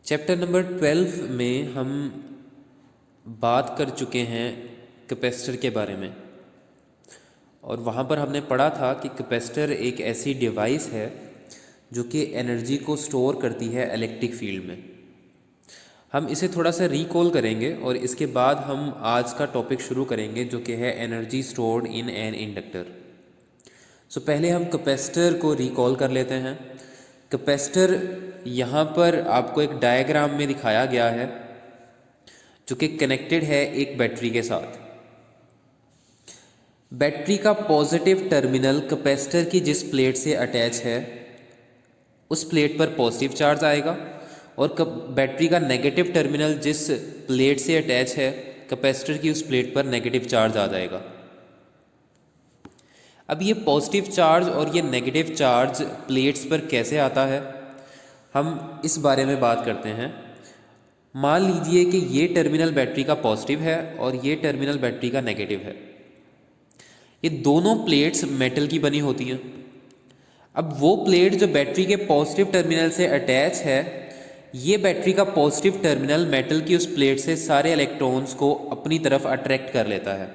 Chapter number 12 में हम बात कर चुके हैं कैपेसिटर के बारे में। और वहाँ पर हमने पढ़ा था कि कैपेसिटर एक ऐसी डिवाइस है जो कि एनर्जी को स्टोर करती है इलेक्ट्रिक फील्ड में। हम इसे थोड़ा सा रिकॉल करेंगे और इसके बाद हम आज का टॉपिक शुरू करेंगे जो कि है energy stored in an inductor. So पहले हम कैपेसिटर को रिकॉल कर लेते हैं। कैपेसिटर यहाँ पर आपको एक डायग्राम में दिखाया गया है जो कि कनेक्टेड है एक बैटरी के साथ। बैटरी का पॉजिटिव टर्मिनल कैपेसिटर की जिस प्लेट से अटैच है उस प्लेट पर पॉजिटिव चार्ज आएगा और बैटरी का नेगेटिव टर्मिनल जिस प्लेट से अटैच है कैपेसिटर की उस प्लेट पर नेगेटिव चार्ज आ जाएगा। अब ये पॉजिटिव चार्ज और ये नेगेटिव चार्ज प्लेट्स पर कैसे आता है हम इस बारे में बात करते हैं। मान लीजिए कि ये टर्मिनल बैटरी का पॉजिटिव है और ये टर्मिनल बैटरी का नेगेटिव है। ये दोनों प्लेट्स मेटल की बनी होती हैं। अब वो प्लेट जो बैटरी के पॉजिटिव टर्मिनल से अटैच है, ये बैटरी का पॉजिटिव टर्मिनल मेटल की उस प्लेट से सारे इलेक्ट्रॉन्स को अपनी तरफ अट्रैक्ट कर लेता है।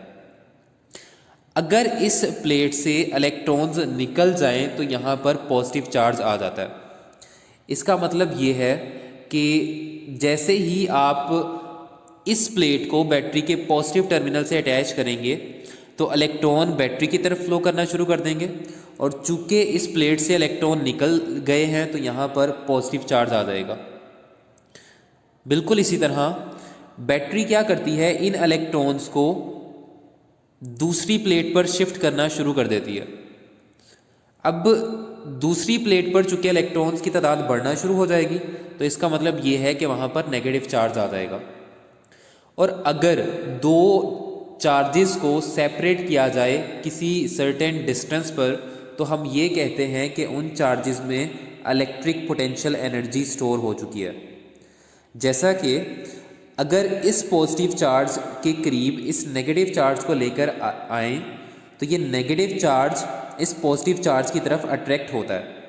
अगर इस प्लेट से इलेक्ट्रॉन्स निकल जाएं तो यहाँ पर पॉजिटिव चार्ज आ जाता है। इसका मतलब ये है कि जैसे ही आप इस प्लेट को बैटरी के पॉजिटिव टर्मिनल से अटैच करेंगे तो इलेक्ट्रॉन बैटरी की तरफ फ्लो करना शुरू कर देंगे और चूंकि इस प्लेट से इलेक्ट्रॉन निकल गए हैं तो यहाँ पर पॉजिटिव चार्ज आ जाएगा। बिल्कुल इसी तरह बैटरी क्या करती है, इन इलेक्ट्रॉन्स को दूसरी प्लेट पर शिफ्ट करना शुरू कर देती है। अब दूसरी प्लेट पर चूंकि इलेक्ट्रॉन्स की तादाद बढ़ना शुरू हो जाएगी तो इसका मतलब ये है कि वहाँ पर नेगेटिव चार्ज आ जाएगा। और अगर दो चार्जेस को सेपरेट किया जाए किसी सर्टेन डिस्टेंस पर तो हम ये कहते हैं कि उन चार्जेस में इलेक्ट्रिक पोटेंशियल एनर्जी स्टोर हो चुकी है। जैसा कि अगर इस पॉजिटिव चार्ज के करीब इस नेगेटिव चार्ज को लेकर आए तो ये नेगेटिव चार्ज इस पॉजिटिव चार्ज की तरफ अट्रैक्ट होता है।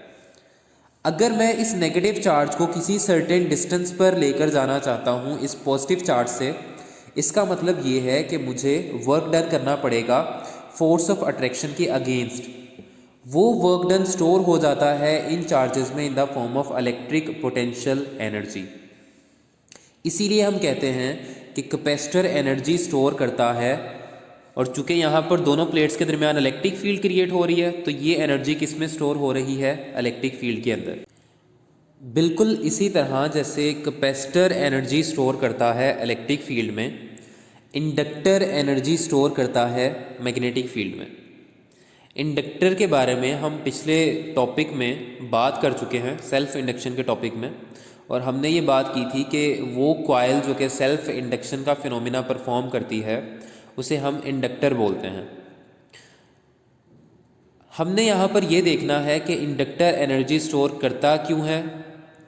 अगर मैं इस नेगेटिव चार्ज को किसी सर्टेन डिस्टेंस पर लेकर जाना चाहता हूँ इस पॉजिटिव चार्ज से, इसका मतलब ये है कि मुझे वर्क डन करना पड़ेगा फोर्स ऑफ अट्रैक्शन के अगेंस्ट। वो वर्क डन स्टोर हो जाता है इन चार्जेस में in the form of electric potential energy. इसीलिए हम कहते हैं कि कैपेसिटर एनर्जी स्टोर करता है। और चूंकि यहाँ पर दोनों प्लेट्स के दरमियान इलेक्ट्रिक फील्ड क्रिएट हो रही है तो ये एनर्जी किस में स्टोर हो रही है, इलेक्ट्रिक फील्ड के अंदर। बिल्कुल इसी तरह जैसे कैपेसिटर एनर्जी स्टोर करता है इलेक्ट्रिक फील्ड में, इंडक्टर एनर्जी स्टोर करता है मैग्नेटिक फील्ड में। इंडक्टर के बारे में हम पिछले टॉपिक में बात कर चुके हैं, सेल्फ इंडक्शन के टॉपिक में, और हमने ये बात की थी कि वो कॉइल जो कि सेल्फ इंडक्शन का फिनोमिना परफॉर्म करती है उसे हम इंडक्टर बोलते हैं। हमने यहाँ पर यह देखना है कि इंडक्टर एनर्जी स्टोर करता क्यों है,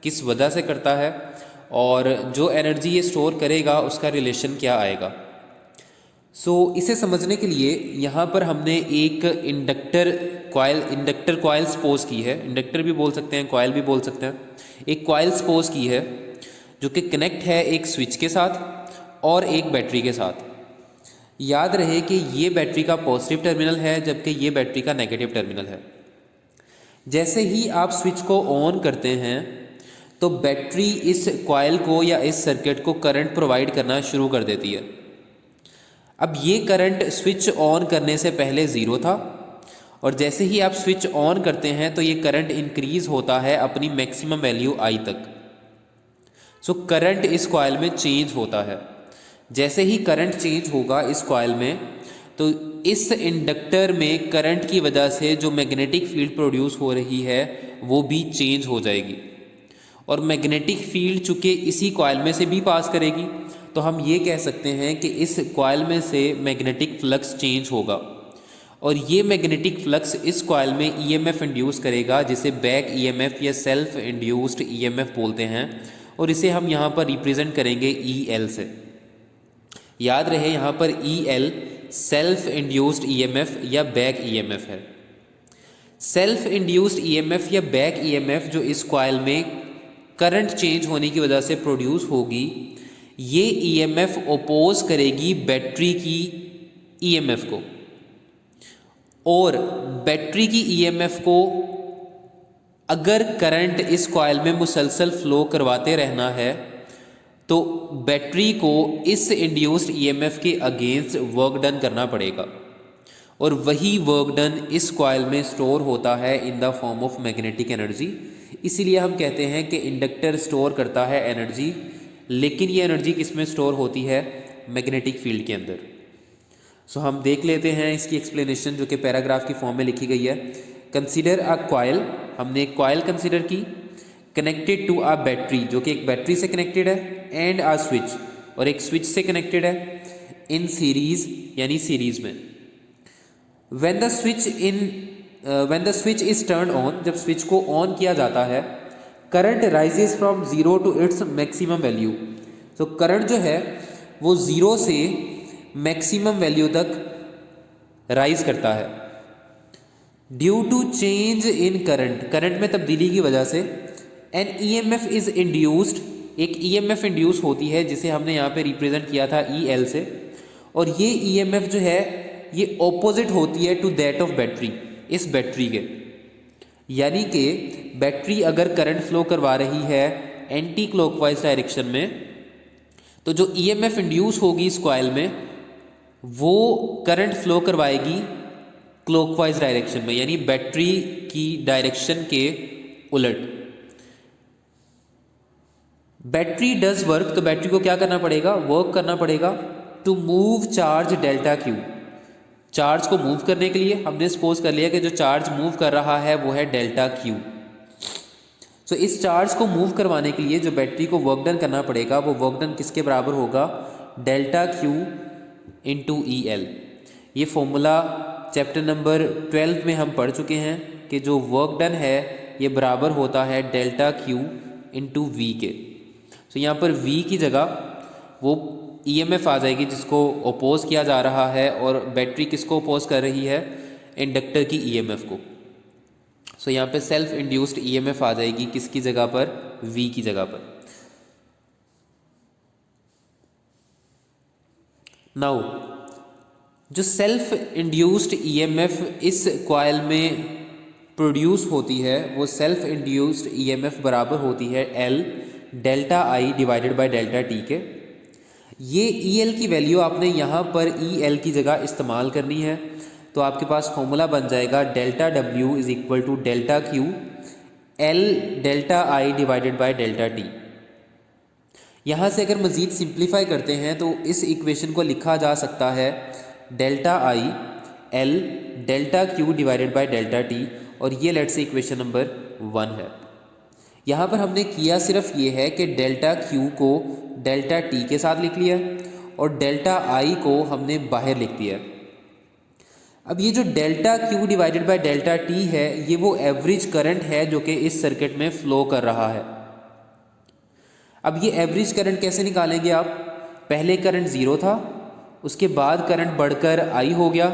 किस वजह से करता है, और जो एनर्जी ये स्टोर करेगा उसका रिलेशन क्या आएगा। इसे समझने के लिए यहाँ पर हमने एक इंडक्टर कॉइल सपोज की है। इंडक्टर भी बोल सकते हैं, कॉइल भी बोल सकते हैं। एक कॉइल सपोज की है जो कि कनेक्ट है एक स्विच के साथ और एक बैटरी के साथ। याद रहे कि ये बैटरी का पॉजिटिव टर्मिनल है जबकि ये बैटरी का नेगेटिव टर्मिनल है। जैसे ही आप स्विच को ऑन करते हैं तो बैटरी इस कॉइल को या इस सर्किट को करंट प्रोवाइड करना शुरू कर देती है। अब ये करंट स्विच ऑन करने से पहले ज़ीरो था और जैसे ही आप स्विच ऑन करते हैं तो ये करंट इंक्रीज़ होता है अपनी मैक्सिमम वैल्यू आई तक। करंट इस कॉइल में चेंज होता है। जैसे ही करंट चेंज होगा इस कॉइल में तो इस इंडक्टर में करंट की वजह से जो मैग्नेटिक फील्ड प्रोड्यूस हो रही है वो भी चेंज हो जाएगी। और मैग्नेटिक फील्ड चूँकि इसी कॉइल में से भी पास करेगी तो हम ये कह सकते हैं कि इस कॉइल में से मैग्नेटिक फ्लक्स चेंज होगा और ये मैग्नेटिक फ्लक्स इस कॉइल में ईएमएफ इंड्यूस करेगा जिसे बैक ईएमएफ या सेल्फ इंड्यूस्ड ईएमएफ बोलते हैं, और इसे हम यहाँ पर रिप्रेजेंट करेंगे ईएल से। याद रहे यहाँ पर ईएल सेल्फ इंड्यूस्ड ईएमएफ या बैक ईएमएफ है। सेल्फ इंड्यूस्ड ईएमएफ या बैक ईएमएफ जो इस कॉइल में करंट चेंज होने की वजह से प्रोड्यूस होगी, ये ईएमएफ ओपोज करेगी बैटरी की ईएमएफ को, और बैटरी की ईएमएफ को अगर करंट इस कॉइल में मुसलसल फ्लो करवाते रहना है तो बैटरी को इस इंड्यूस्ड ईएमएफ के अगेंस्ट वर्क डन करना पड़ेगा, और वही वर्क डन इस कॉइल में स्टोर होता है in the form of magnetic energy. इसीलिए हम कहते हैं कि इंडक्टर स्टोर करता है एनर्जी, लेकिन ये एनर्जी किस में स्टोर होती है? मैग्नेटिक फील्ड के अंदर। सो हम देख लेते हैं इसकी एक्सप्लेनेशन जो कि पैराग्राफ की फॉर्म में लिखी गई है। कंसीडर अ कॉइल, हमने एक कॉइल कंसीडर की, कनेक्टेड टू अ बैटरी, जो कि एक बैटरी से कनेक्टेड है, एंड अ स्विच, और एक स्विच से कनेक्टेड है, इन सीरीज यानी सीरीज में। When the switch is turn on, जब स्विच को ऑन किया जाता है, current rises from zero to its maximum value. तो करंट जो है वो जीरो से मैक्सिमम वैल्यू तक राइज करता है। Due to change in current, current में तब्दीली की वजह से, एन ईएमएफ इज इंड्यूस्ड, एक ईएमएफ इंड्यूस होती है जिसे हमने यहाँ पे रिप्रेजेंट किया था EL से, और ये ईएमएफ जो है ये ऑपोजिट होती है टू दैट ऑफ बैटरी, इस बैटरी के। यानी कि बैटरी अगर करंट फ्लो करवा रही है एंटी क्लॉकवाइज डायरेक्शन में, तो जो ईएमएफ इंड्यूस होगी इस कॉइल में वो करंट फ्लो करवाएगी क्लॉकवाइज डायरेक्शन में, यानी बैटरी की डायरेक्शन के उलट। बैटरी डज वर्क, तो बैटरी को क्या करना पड़ेगा? वर्क करना पड़ेगा to move charge delta Q. Charge को मूव करने के लिए हमने सपोज कर लिया कि जो चार्ज मूव कर रहा है वो है डेल्टा क्यू। सो इस चार्ज को मूव करवाने के लिए जो बैटरी को वर्क डन करना पड़ेगा वो वर्क डन किसके बराबर होगा? Delta Q into EL। ये फॉर्मूला चैप्टर नंबर 12 में हम पढ़ चुके हैं कि जो वर्क डन है ये बराबर होता है डेल्टा क्यू इंटू V के। सो यहाँ पर V की जगह वो EMF आ जाएगी जिसको ओपोज किया जा रहा है, और बैटरी किसको ओपोज कर रही है? इंडक्टर की EMF को। सो यहाँ पे सेल्फ इंड्यूस्ड EMF आ जाएगी किसकी जगह पर? V की जगह पर। नाउ जो सेल्फ इंड्यूस्ड EMF इस कॉइल में प्रोड्यूस होती है वो सेल्फ इंड्यूस्ड EMF बराबर होती है L delta I divided by delta T के। ये EL की वैल्यू आपने यहाँ पर EL की जगह इस्तेमाल करनी है, तो आपके पास फॉर्मूला बन जाएगा delta W is equal to delta Q L delta I divided by delta T। यहाँ से अगर मज़ीद सिंप्लीफाई करते हैं तो इस इक्वेशन को लिखा जा सकता है delta I L delta Q divided by delta T, और ये लेट से इक्वेशन नंबर 1 है। यहाँ पर हमने किया सिर्फ ये है कि डेल्टा Q को डेल्टा T के साथ लिख लिया और डेल्टा I को हमने बाहर लिख दिया। अब ये जो delta Q divided by delta T है ये वो एवरेज करंट है जो कि इस सर्किट में फ्लो कर रहा है। अब ये एवरेज करंट कैसे निकालेंगे आप? पहले करंट 0 था, उसके बाद करंट बढ़कर I हो गया।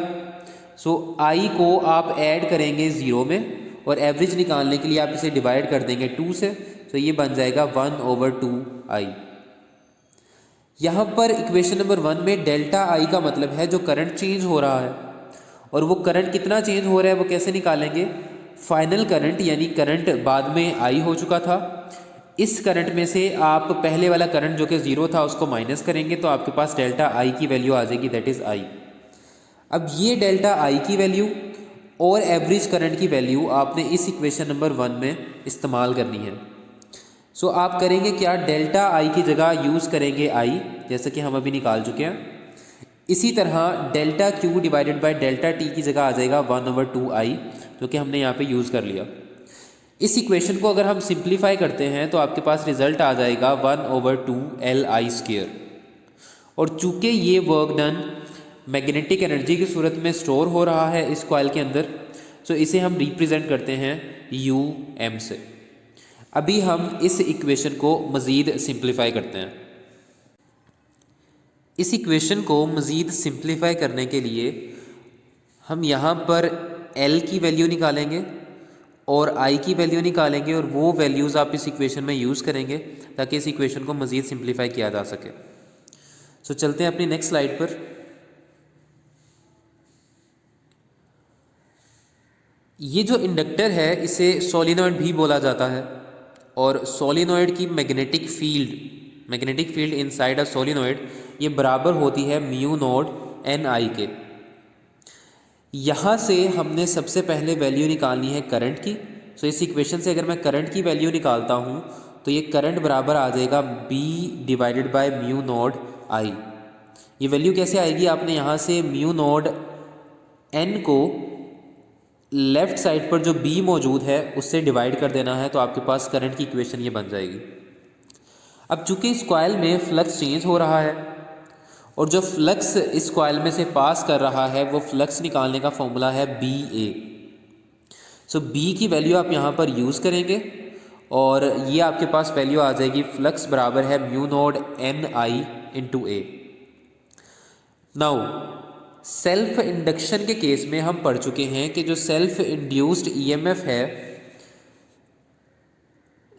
सो I को आप ऐड करेंगे 0 में, और एवरेज निकालने के लिए आप इसे डिवाइड कर देंगे 2 से, तो ये बन जाएगा 1/2I। यहाँ पर इक्वेशन नंबर 1 में डेल्टा I का मतलब है जो करंट चेंज हो रहा है, और वो करंट कितना चेंज हो रहा है वो कैसे निकालेंगे? फाइनल करंट यानी करंट बाद में I हो चुका था, इस करंट में से आप पहले वाला करंट जो कि 0 था उसको माइनस करेंगे तो आपके पास डेल्टा I की वैल्यू आ जाएगी, दैट इज़ I। अब ये डेल्टा I की वैल्यू और एवरेज करंट की वैल्यू आपने इस इक्वेशन नंबर 1 में इस्तेमाल करनी है। सो आप करेंगे क्या? डेल्टा I की जगह यूज़ करेंगे I, जैसे कि हम अभी निकाल चुके हैं। इसी तरह delta Q divided by delta T की जगह आ जाएगा 1/2I, जो कि हमने यहाँ पे यूज़ कर लिया। इस इक्वेशन को अगर हम सिंप्लीफाई करते हैं तो आपके पास रिजल्ट आ जाएगा 1/2LI²। और चूँकि ये वर्क डन मैग्नेटिक एनर्जी की सूरत में स्टोर हो रहा है इस कॉइल के अंदर, सो इसे हम रिप्रेजेंट करते हैं UM से। अभी हम इस इक्वेशन को मज़ीद सिंप्लीफाई करते हैं। इस इक्वेशन को मज़ीद सिंप्लीफाई करने के लिए हम यहाँ पर L की वैल्यू निकालेंगे और आई की वैल्यू निकालेंगे और वो वैल्यूज़ आप इस इक्वेशन में यूज़ करेंगे ताकि इस इक्वेशन को मज़ीद सिंप्लीफाई किया जा सके। सो चलते हैं अपनी नेक्स्ट स्लाइड पर। ये जो इंडक्टर है इसे सोलिनॉइड भी बोला जाता है और सोलिनॉइड की magnetic field inside a solenoid ये बराबर होती है म्यू नॉट एन आई के। यहाँ से हमने सबसे पहले वैल्यू निकालनी है करंट की। सो इस इक्वेशन से अगर मैं करंट की वैल्यू निकालता हूँ तो ये करंट बराबर आ जाएगा B divided by mu naught I. ये वैल्यू कैसे आएगी, आपने यहाँ से म्यू नॉट एन को लेफ़्ट साइड पर जो B मौजूद है उससे डिवाइड कर देना है, तो आपके पास करंट की इक्वेशन ये बन जाएगी। अब चूंकि इस कॉइल में फ्लक्स चेंज हो रहा है और जो फ्लक्स इस कॉइल में से पास कर रहा है वो फ्लक्स निकालने का फॉर्मूला है BA। सो B की वैल्यू आप यहाँ पर यूज़ करेंगे और ये आपके पास वैल्यू आ जाएगी, फ्लक्स बराबर है म्यू नॉट एन आई इंटू ए। नाउ सेल्फ इंडक्शन के केस में हम पढ़ चुके हैं कि जो सेल्फ इंड्यूस्ड EMF है,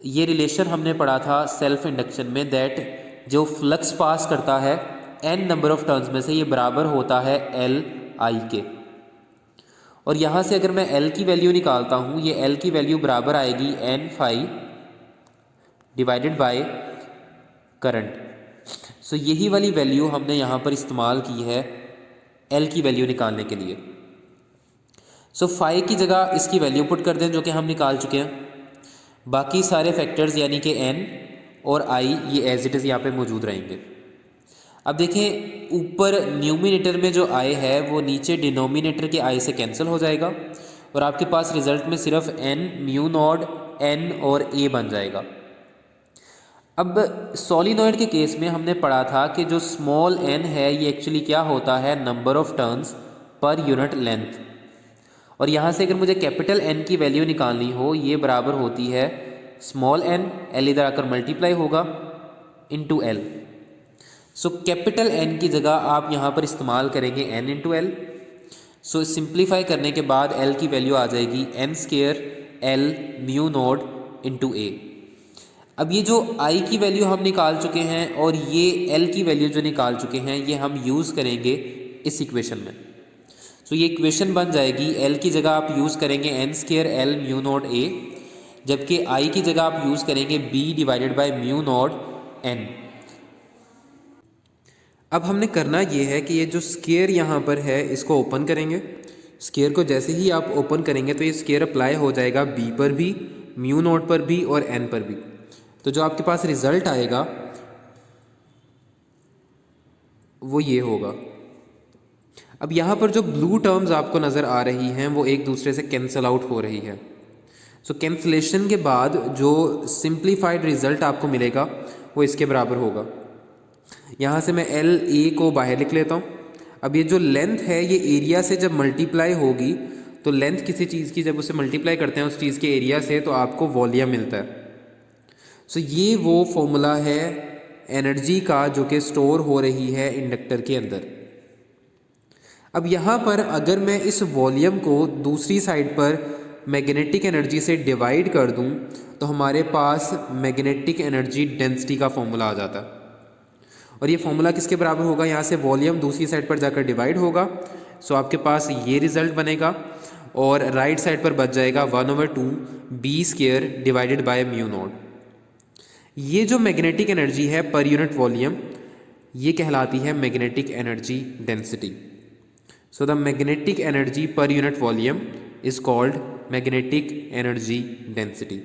ये रिलेशन हमने पढ़ा था सेल्फ इंडक्शन में, दैट जो फ्लक्स पास करता है n नंबर ऑफ टर्न्स में से ये बराबर होता है L I के। और यहाँ से अगर मैं L की वैल्यू निकालता हूँ, ये L की वैल्यू बराबर आएगी n phi divided by current. So यही वाली वैल्यू हमने यहाँ पर इस्तेमाल की है L की वैल्यू निकालने के लिए। सो फाई की जगह इसकी वैल्यू पुट कर दें जो कि हम निकाल चुके हैं। बाकी सारे फैक्टर्स यानी कि n और i ये एज इट इज़ यहाँ पे मौजूद रहेंगे। अब देखें ऊपर न्यूमिनेटर में जो i है वो नीचे डिनोमिनेटर के i से कैंसिल हो जाएगा और आपके पास रिजल्ट में सिर्फ n म्यू नॉट n और a बन जाएगा। अब सोलिनॉइड के केस में हमने पढ़ा था कि जो स्मॉल n है ये एक्चुअली क्या होता है, number of turns per unit length. और यहाँ से अगर मुझे कैपिटल N की वैल्यू निकालनी हो, ये बराबर होती है स्मॉल n, L इधर आकर मल्टीप्लाई होगा into L। So capital N की जगह आप यहाँ पर इस्तेमाल करेंगे n इंटू L। सो सिंप्लीफाई करने के बाद L की वैल्यू आ जाएगी n square L mu naught into A। अब ये जो I की वैल्यू हम निकाल चुके हैं और ये L की वैल्यू जो निकाल चुके हैं ये हम यूज़ करेंगे इस इक्वेशन में। सो ये इक्वेशन बन जाएगी, L की जगह आप यूज़ करेंगे n square L mu naught A, जबकि I की जगह आप यूज़ करेंगे B divided by mu not N। अब हमने करना ये है कि ये जो स्क्वायर यहाँ पर है इसको ओपन करेंगे। स्क्वायर को जैसे ही आप ओपन करेंगे तो ये स्क्वायर अप्लाई हो जाएगा B पर भी, म्यू नॉट पर भी और N पर भी। तो जो आपके पास रिजल्ट आएगा वो ये होगा। अब यहाँ पर जो ब्लू टर्म्स आपको नज़र आ रही हैं वो एक दूसरे से कैंसिल आउट हो रही है। सो कैंसिलेशन के बाद जो सिंप्लीफाइड रिज़ल्ट आपको मिलेगा वो इसके बराबर होगा। यहाँ से मैं एल ए को बाहर लिख लेता हूँ। अब ये जो लेंथ है ये एरिया से जब मल्टीप्लाई होगी तो लेंथ किसी चीज़ की जब उसे मल्टीप्लाई करते हैं उस चीज़ के एरिया से तो आपको वॉल्यूम मिलता है। सो ये वो फॉर्मूला है एनर्जी का जो कि स्टोर हो रही है इंडक्टर के अंदर। अब यहाँ पर अगर मैं इस वॉल्यूम को दूसरी साइड पर मैग्नेटिक एनर्जी से डिवाइड कर दूँ तो हमारे पास मैग्नेटिक एनर्जी डेंसिटी का फॉर्मूला आ जाता है। और ये फॉर्मूला किसके बराबर होगा, यहाँ से वॉल्यूम दूसरी साइड पर जाकर डिवाइड होगा। सो आपके पास ये रिज़ल्ट बनेगा और राइट साइड पर बच जाएगा 1/2 B square divided by mu not. ये जो मैग्नेटिक एनर्जी है पर यूनिट वॉल्यूम ये कहलाती है magnetic energy density. So the magnetic energy per unit volume is called magnetic energy density.